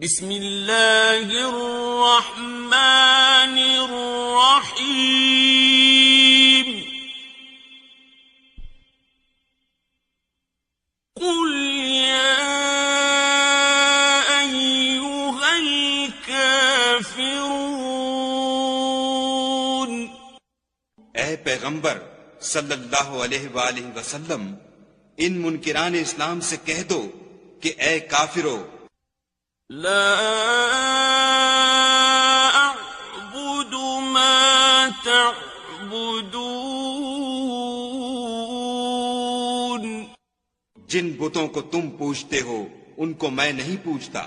بسم اللہ الرحمن الرحیم قل یا ایھا الکافرون، اے پیغمبر صلی اللہ علیہ وآلہ وسلم، ان منکران اسلام سے کہہ دو کہ اے کافرو، لا اعبد ما تعبدون، جن بتوں کو تم پوجتے ہو ان کو میں نہیں پوجتا،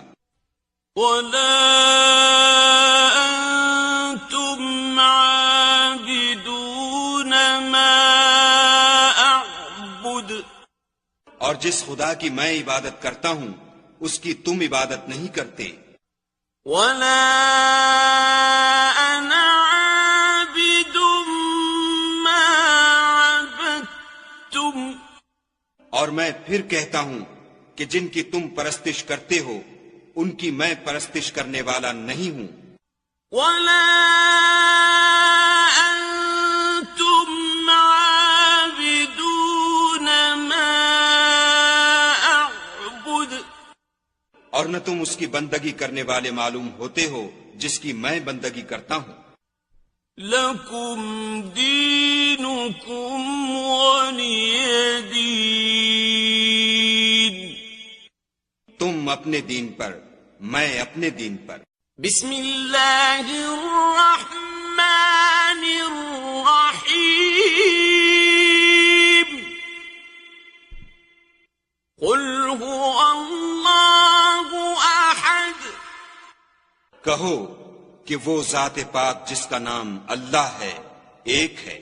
ولا انتم عابدون ما اعبد، اور جس خدا کی میں عبادت کرتا ہوں اس کی تم عبادت نہیں کرتے، ولا انا عابد ما عبدتم، اور میں پھر کہتا ہوں کہ جن کی تم پرستش کرتے ہو ان کی میں پرستش کرنے والا نہیں ہوں، ولا انتم عابدون ما اعبد، اور نہ تم اس کی بندگی کرنے والے معلوم ہوتے ہو جس کی میں بندگی کرتا ہوں، لکم دینکم ولی دین، تم اپنے دین پر میں اپنے دین پر۔ بسم اللہ الرحمن الرحیم قل هو اللہ احد، کہو کہ وہ ذات پاک جس کا نام اللہ ہے ایک ہے،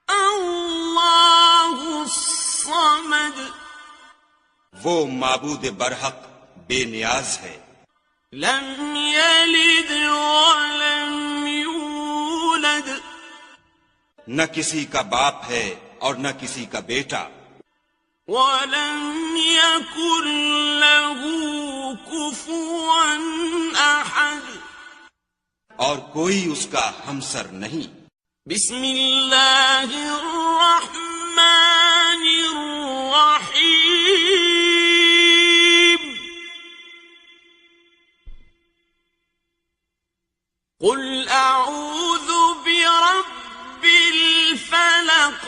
اللہ الصمد، وہ معبود برحق بے نیاز ہے، لم یلد ولم یولد، نہ کسی کا باپ ہے اور نہ کسی کا بیٹا، ولم یکن لہ کفوا احد، اور کوئی اس کا ہمسر نہیں۔ بسم اللہ الرحمن الرحیم قل اعوذ برب الفلق،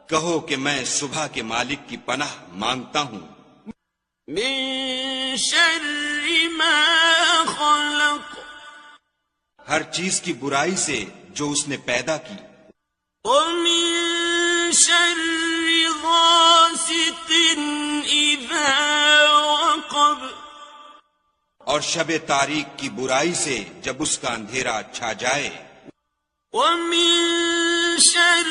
کہو کہ میں صبح کے مالک کی پناہ مانگتا ہوں، من شر ما خلق، ہر چیز کی برائی سے جو اس نے پیدا کی، ومن شر غاسق اذا وقب، اور شب تاریک کی برائی سے جب اس کا اندھیرا چھا جائے، ومن شر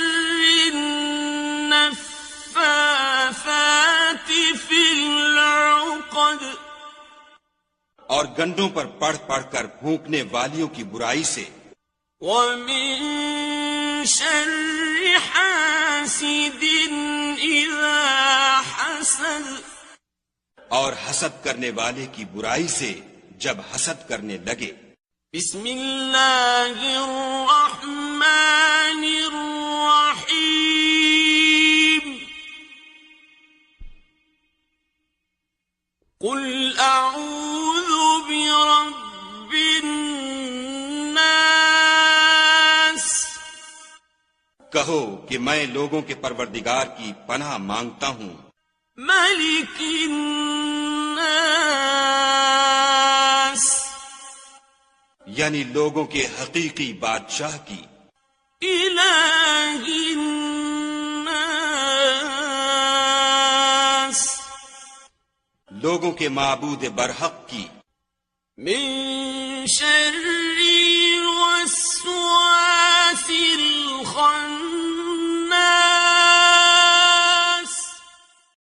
النفاثات في العقد، اور گنڈوں پر پڑھ پڑھ کر پھونکنے والیوں کی برائی سے، ومن شر حاسد اذا حسد، اور حسد کرنے والے کی برائی سے جب حسد کرنے لگے۔ بسم اللہ الرحمن الرحیم قل اعوذ برب الناس، کہو کہ میں لوگوں کے پروردگار کی پناہ مانگتا ہوں، ملک الناس، یعنی لوگوں کے حقیقی بادشاہ کی، الہ الناس، لوگوں کے معبود برحق کی، من شر الوسواس الخناس،